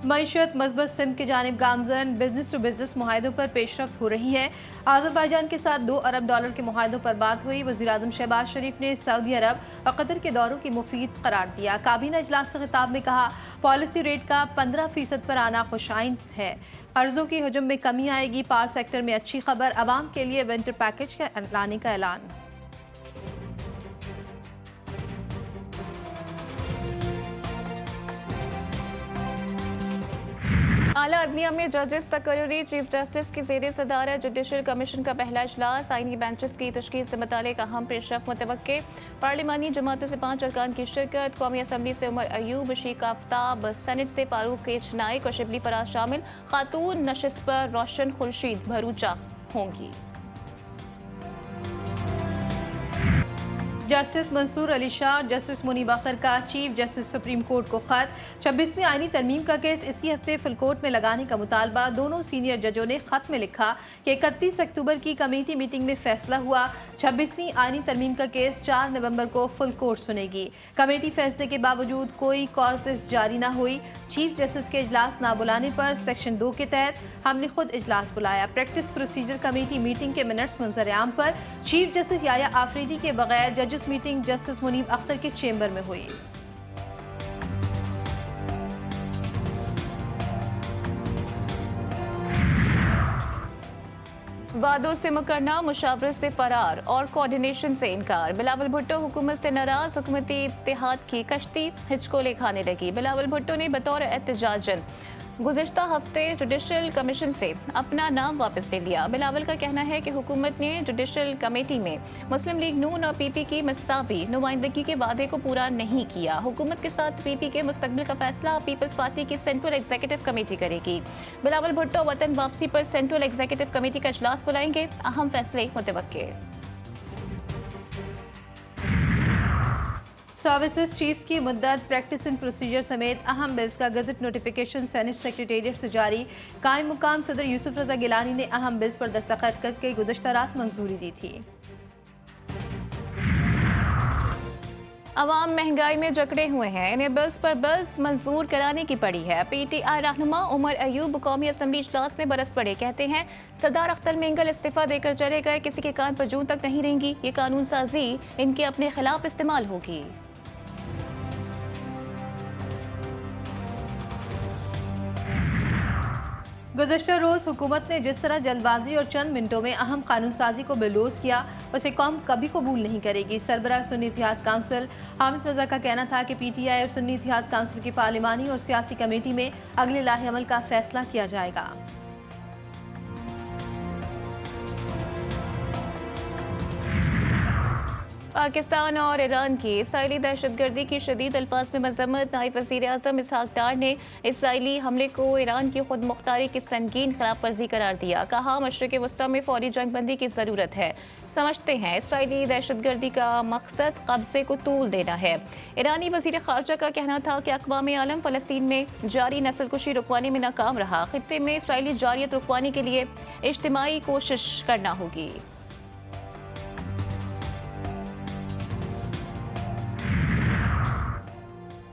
मईशत मजबूत सिंध की जानिब गामजन बिजनेस टू बिजनेस मुआहदों पर पेशरफ्त हो रही है। आज़रबाईजान के साथ $2 अरब के मुआहदों पर बात हुई। वज़ीर-ए-आज़म शहबाज शरीफ ने सऊदी अरब और कतर के दौरों की मुफीद करार दिया। काबीना इजलास से खिताब में कहा, पॉलिसी रेट का 15% पर आना खुशाइन है। कर्जों की हजम में कमी आएगी। पावर सेक्टर में अच्छी खबर, अवाम के लिए विंटर पैकेज लाने का ऐलान। आला अदलिया में जजेस तकर्री चीफ जस्टिस की ज़ेर सदारत जुडिशल कमीशन का पहला इजलास। आईनी बेंचेस की तश्कील से मुतालिक अहम पेशरफ्त मुतवक्के। पार्लिमानी जमातों से 5 अरकान की शिरकत। कौमी असम्बली से उमर अयूब, शीख आफ्ताब, सेनेट से फारूक एच नाइक और शिबली फराज शामिल। खातून नशिस्त पर रोशन खुर्शीद भरूचा होंगी। जस्टिस मंसूर अली शाह, जस्टिस मुनीब अख्तर का चीफ जस्टिस सुप्रीम कोर्ट को खत। 26वीं आईनी तरमीम का केस इसी हफ्ते फुल कोर्ट में लगाने का मुतालबा। दोनों सीनियर जजों ने खत में लिखा कि 31 अक्टूबर की कमेटी मीटिंग में फैसला हुआ, 26वीं आईनी तरमीम का केस 4 नवंबर को फुल कोर्ट सुनेगी। कमेटी फैसले के बावजूद कोई कॉज जारी न हुई। चीफ जस्टिस के इजलास ना बुलाने पर सेक्शन 2 के तहत हमने खुद इजलास बुलाया। प्रैक्टिस प्रोसीजर कमेटी मीटिंग के मिनट्स मंजर आम पर चीफ जस्टिस याया आफरीदी के बगैर जजेस मीटिंग जस्टिस मुनीब अख्तर के चेंबर में हुई। वादों से मुकरना, मुशावरत से फरार और कोऑर्डिनेशन से इनकार। बिलावल भुट्टो हुकूमत से नाराज, हुकूमती इत्तेहाद की कश्ती हिचकोले खाने लगी। बिलावल भुट्टो ने बतौर एहतजाजन गुज़िश्ता हफ्ते जुडिशल कमीशन से अपना नाम वापस ले लिया। बिलावल का कहना है कि हुकूमत ने जुडिशल कमेटी में मुस्लिम लीग नून और पीपी की मसावी नुमाइंदगी के वादे को पूरा नहीं किया। हुकूमत के साथ पीपी के मुस्तकबिल का फैसला पीपल्स पार्टी की सेंट्रल एग्जीक्यूटिव कमेटी करेगी। बिलावल भुट्टो वतन वापसी पर सेंट्रल एग्जीक्यूटिव कमेटी का इजलास बुलाएंगे। अहम फैसले मुतवक्के। सर्विसेज चीफ्स की मुद्दत, प्रैक्टिस एंड प्रोसीजर समेत अहम बिल्स का गजट नोटिफिकेशन सेनेट सेक्रेटेरिएट से जारी। कायम मुकाम सदर यूसुफ रजा गिलानी ने अहम बिल्स पर दस्तखत करके गुज़श्ता रात मंजूरी दी थी। अवाम महंगाई में जकड़े हुए हैं, इन्हें बिल्स पर बिल्स मंजूर कराने की पड़ी है। पीटीआई रहनुमा उमर अयूब कौमी असम्बली इजलास में बरस पड़े, कहते हैं सरदार अख्तर मेंगल इस्तीफा देकर चले गए, किसी के कान पर जूं तक नहीं रहेंगी। ये कानून साजी इनके अपने खिलाफ इस्तेमाल होगी। गुज़श्ता रोज़ हुकूमत ने जिस तरह जल्दबाजी और चंद मिनटों में अहम कानून साजी को बेलोज किया, उसे कौम कभी कबूल नहीं करेगी। सरबराह सुन्नी इत्तेहाद काउंसिल हामिद रजा का कहना था कि पीटीआई और सुन्नी इत्तेहाद काउंसिल की पार्लिमानी और सियासी कमेटी में अगले लाहे अमल का फैसला किया जाएगा। पाकिस्तान और ईरान की इसराइली दहशतगर्दी की शदीद अल्फाज में मजम्मत। नायब वज़ीर आज़म इसहाक डार ने इसराइली हमले को ईरान की खुद मुख्तारी की संगीन खिलाफ वर्जी करार दिया। कहा, मशरिक़ वस्ता में फौरी जंग बंदी की ज़रूरत है। समझते हैं इसराइली दहशतगर्दी का मकसद कब्जे को तूल देना है। ईरानी वज़ीर ख़ारजा का कहना था कि अक़वाम आलम फ़लस्तीन में जारी नस्लकुशी रुकवाने में नाकाम रहा। ख़ित्ते में इसराइली जारियत रुकवाने के लिए इज्तिमाई कोशिश करना होगी।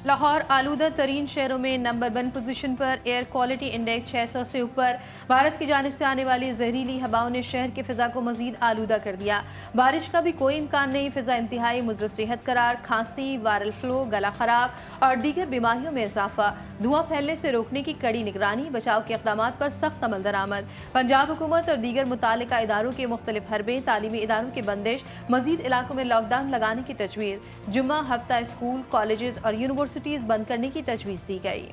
लाहौर आलूदा तरीन शहरों में नंबर 1 पोजीशन पर। एयर क्वालिटी इंडेक्स 600 से ऊपर। भारत की जानिब से आने वाली जहरीली हवाओं ने शहर की फिजा को मजीद आलूदा कर दिया। बारिश का भी कोई इम्कान नहीं। फिजा इंतहाई मुज़र सेहत करार। खांसी, वायरल फ्लू, गला खराब और दीगर बीमारियों में इजाफा। धुआं फैलने से रोकने की कड़ी निगरानी, बचाव के इक़दाम पर सख्त अमल दरामद। पंजाब हुकूमत और दीगर मुतालिका इदारों के मुख्तलिफ हरबे, तालीमी इदारों की बंदिश, मजीद इलाकों में लॉकडाउन लगाने की तजवीज़। जुम्मा हफ्ता स्कूल, कॉलेज और यूनिवर्सिटीज़ बंद करने की तजवीज़ दी गई।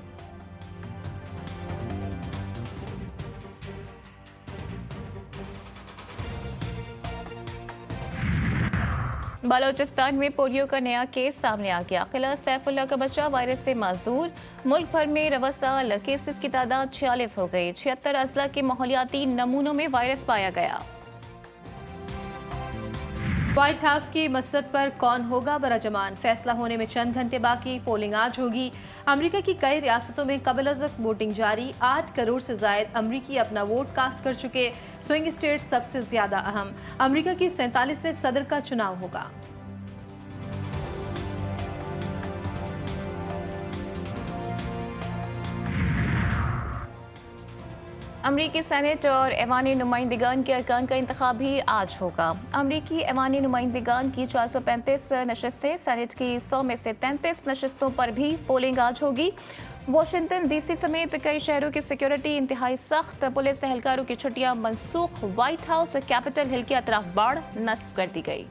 बलोचिस्तान में पोलियो का नया केस सामने आ गया। किला सैफुल्ला का बच्चा वायरस से माजूर। मुल्क भर में रवा साल केसेस की तादाद 46 हो गई। 76 अजला के माहौलियाती नमूनों में वायरस पाया गया। व्हाइट हाउस की मसनद पर कौन होगा बराजमान, फैसला होने में चंद घंटे बाकी। पोलिंग आज होगी। अमेरिका की कई रियासतों में कबल अज़ वोटिंग जारी। 8 करोड़ से जायद अमरीकी अपना वोट कास्ट कर चुके। स्विंग स्टेट सबसे ज्यादा अहम। अमरीका की 47वें सदर का चुनाव होगा। अमरीकी सेनेट और ऐवान नुमाइंदगान के अरकान का इंतखाब भी आज होगा। अमरीकी ऐवान नुमाइंदगान की 435 नशस्तें, सेनेट की 100 में से 33 नशस्तों पर भी पोलिंग आज होगी। वाशिंगटन डीसी समेत कई शहरों की सिक्योरिटी इंतहाई सख्त, पुलिस एहलकारों की छुट्टियां मनसूख, व्हाइट हाउस कैपिटल हिल के अतराफ बाढ़ नस्ब कर दी गई।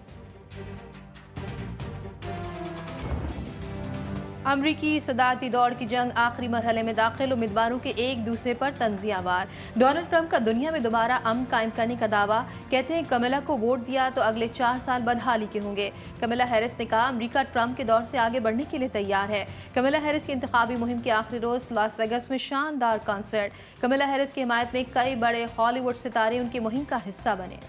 अमरीकी सदारती दौड़ की जंग आखिरी मरहले में दाखिल, उम्मीदवारों के एक दूसरे पर तंजियावार। डोनाल्ड ट्रंप का दुनिया में दोबारा अमन कायम करने का दावा, कहते हैं कमला को वोट दिया तो अगले 4 साल बदहाली के होंगे। कमला हैरिस ने कहा अमरीका ट्रंप के दौर से आगे बढ़ने के लिए तैयार है। कमला हैरिस की इंतखाबी मुहिम के आखिरी रोज लास वेगस में शानदार कॉन्सर्ट। कमला हैरिस की हिमायत में कई बड़े हॉलीवुड सितारे उनकी मुहिम का हिस्सा बने।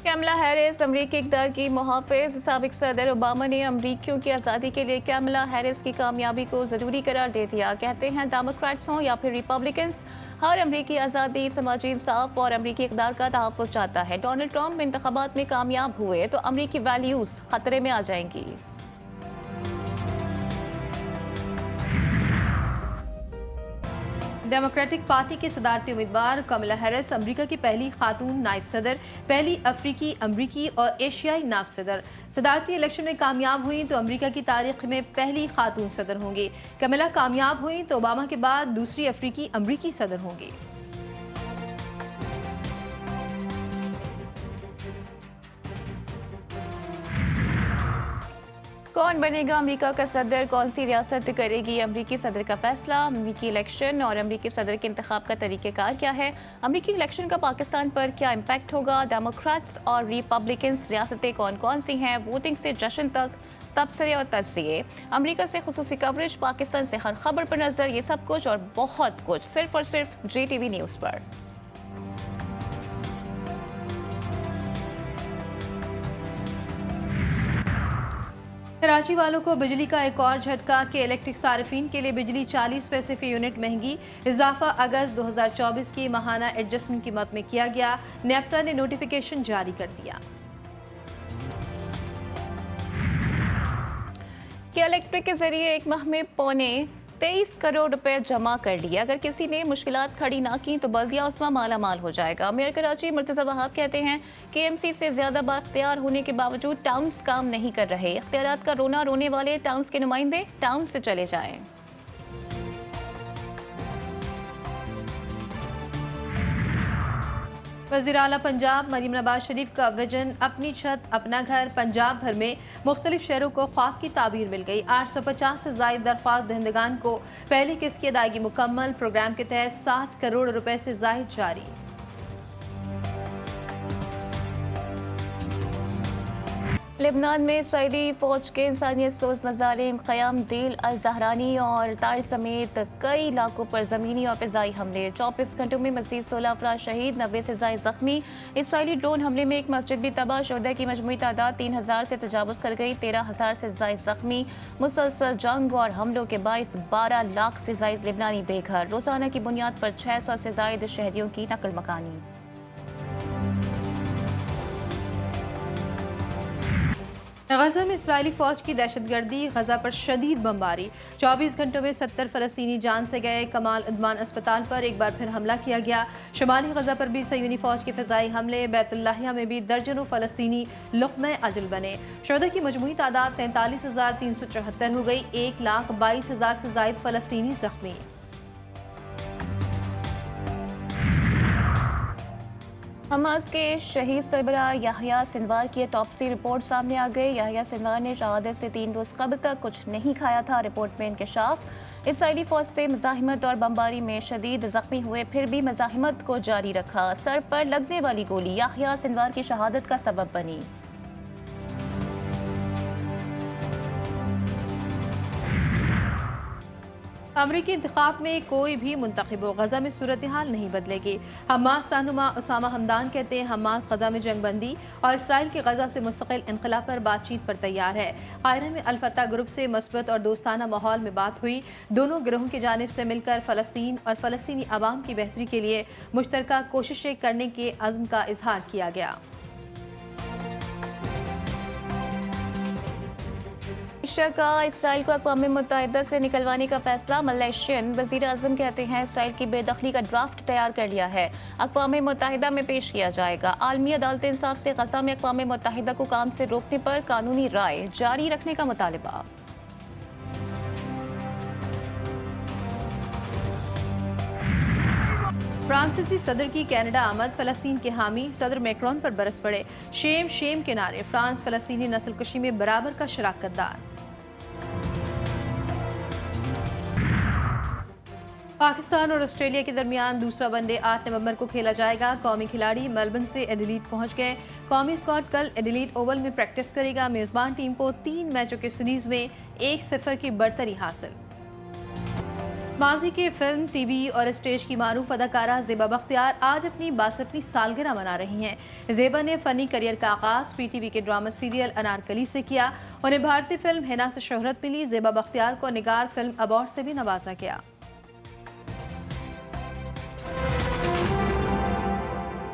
कमला हैरिस अमरीकी इक़्तिदार की मुहाफ़िज़। साबिक़ सदर ओबामा ने अमरीकियों की आज़ादी के लिए कमला हैरिस की कामयाबी को ज़रूरी करार दे दिया। कहते हैं डेमोक्रेट्स हों या फिर रिपब्लिकन्स, हर अमरीकी आज़ादी, समाजी इंसाफ और अमरीकी इक़्तिदार का तहफ़्फ़ुज़ चाहता है। डोनाल्ड ट्रंप इंतख़ाबात में कामयाब हुए तो अमरीकी वैल्यूज़ ख़तरे में आ जाएंगी। डेमोक्रेटिक पार्टी के सदारती उम्मीदवार कमला हैरिस अमेरिका की पहली खातून नायब सदर, पहली अफ्रीकी, अमरीकी और एशियाई नायब सदर। सदारती इलेक्शन में कामयाब हुई तो अमेरिका की तारीख में पहली खातून सदर होंगी। कमला कामयाब हुई तो ओबामा के बाद दूसरी अफ्रीकी अमरीकी सदर होंगी। कौन बनेगा अमेरिका का सदर, कौन सी रियासत करेगी अमरीकी सदर का फैसला, अमरीकी इलेक्शन और अमरीकी सदर के इंतखाब का तरीक़ेकार क्या है, अमरीकी इलेक्शन का पाकिस्तान पर क्या इम्पैक्ट होगा, डेमोक्रेट्स और रिपब्लिकन्स रियासतें कौन कौन सी हैं, वोटिंग से जश्न तक, तबसरे और तज्ज़िये, अमरीका से खुसूसी कवरेज, पाकिस्तान से हर खबर पर नज़र, ये सब कुछ और बहुत कुछ सिर्फ और सिर्फ JTV न्यूज़ पर। कराची वालों को बिजली का एक और झटका के इलेक्ट्रिक सार्फिन के लिए बिजली 40 पैसे फी यूनिट महंगी। इजाफा अगस्त 2024 की माहाना एडजस्टमेंट कीमत में किया गया। नेप्टा ने नोटिफिकेशन जारी कर दिया कि इलेक्ट्रिक के जरिए एक माह में 23 करोड़ रुपए जमा कर लिए। अगर किसी ने मुश्किलात खड़ी ना की तो बल्दिया उसमें माला माल हो जाएगा। मेयर कराची मुर्तज़ा वहाब कहते हैं KMC से ज्यादा बाख्तियार होने के बावजूद टाउन्स काम नहीं कर रहे। इख्तियारात का रोना रोने वाले टाउन्स के नुमाइंदे टाउन से चले जाएं। वज़ीर आला पंजाब मरीम नवाज शरीफ का विजन अपनी छत अपना घर। पंजाब भर में मुख्तलिफ शहरों को ख्वाब की ताबीर मिल गई। 850 से ज़ायद दरख्वास्त दहिंदगान को पहली किस्त की अदायगी मुकम्मल। प्रोग्राम के तहत 7 करोड़ रुपए से ज़ायद जारी। लेबनान में इसराइली फौज के इंसानियत सोज मज़ालिम, क़याम दिल अल ज़हरानी और तार समेत कई इलाकों पर ज़मीनी और फ़िज़ाई हमले। 24 घंटों में मज़ीद 16 अफराद शहीद, 90 से ज़ायद ज़ख्मी। इसराइली ड्रोन हमले में एक मस्जिद भी तबाह। शोहदा की मजमूई तादाद 3000 से तजावुज़ कर गई। 13,000 से ज़ायद ज़ख्मी। मुसलसल जंग और हमलों के बाइस 12 लाख से ज़ायद लेबनानी बेघर। रोज़ाना की बुनियाद पर 600 से ज़ायद शहरियों की नकल मकानी। गजा में इस्राएली फौज की दहशतगर्दी, गजा पर शदीद बमबारी। 24 घंटों में 70 फ़लस्तीनी जान से गए। कमाल उद्मान अस्पताल पर एक बार फिर हमला किया गया। शुमाली गजा पर भी सयूनी फौज के फ़िज़ाई हमले। बैतुल्लाहिया में भी दर्जनों फ़लस्तीनी लुक़्मे अजल बने। शोहदा की मजमूई तादाद 43,374 हो गई। 1,22,000 से ज़ायद फ़लस्तीनी ज़ख्मी। हमास के शहीद सरबराह याह्या सिनवार की ऑटोप्सी रिपोर्ट सामने आ गई। याह्या सिनवार ने शहादत से 3 रोज़ कबल तक कुछ नहीं खाया था। रिपोर्ट में इंकशाफ, इसराइली फौज से मज़ाहिमत और बमबारी में शदीद ज़ख्मी हुए, फिर भी मज़ाहिमत को जारी रखा। सर पर लगने वाली गोली याह्या सिनवार की शहादत का सबब बनी। अमरीकी इंतखाब में कोई भी मुंतखब हो, गजा में सूरत हाल नहीं बदलेगी। हमास रहनुमा उसामा हमदान कहते हैं हमास गजा में जंग बंदी और इसराइल के गजा से मुस्तकिल इनक़िलाब पर बातचीत पर तैयार है। कायरा में अल-फतह ग्रुप से मस्बत और दोस्ताना माहौल में बात हुई। दोनों गिरोहों की जानिब से मिलकर फ़लस्तीन और फ़लस्तीनी अवाम की बेहतरी के लिए मुश्तरका कोशिशें करने के अज़्म का इजहार किया गया। मलेशिया का इसराइल को अक़वाम मुत्तहिदा से निकलवाने का फैसला। मलेशियन वज़ीर आज़म कहते हैं इसराइल की बेदखली का ड्राफ्ट तैयार कर लिया है, अक़वाम मुत्तहिदा में पेश किया जाएगा। आलमी अदालत इंसाफ से गज़ा में अक़वाम मुत्तहिदा को काम से रोकने पर कानूनी राय जारी रखने का मुतालबा। फ्रांसीसी सदर की कनाडा आमद, फ़लस्तीन के हामी सदर मैक्रोन पर बरस पड़े। शेम शेम के नारे, फ्रांस फ़लस्तीनी नस्लकशी में बराबर का शराकतदार। पाकिस्तान और ऑस्ट्रेलिया के दरमियान दूसरा वनडे 8 नवंबर को खेला जाएगा। कौमी खिलाड़ी मेलबर्न से एडिलीड पहुंच गए। कौमी स्क्वाड कल एडिलीड ओवल में प्रैक्टिस करेगा। मेज़बान टीम को 3 मैचों के सीरीज में 1-0 की बढ़तरी हासिल। माजी के फिल्म, टीवी और स्टेज की मारूफ अदाकारा ज़ेबा बख्तियार आज अपनी 62वीं सालगिरह मना रही हैं। ज़ेबा ने फ़नी करियर का आगाज़ PTV के ड्रामा सीरियल अनारकली से किया। उन्हें भारतीय फिल्म हिना से शोहरत मिली। ज़ेबा बख्तियार को निगार फिल्म अवार्ड से भी नवाजा गया।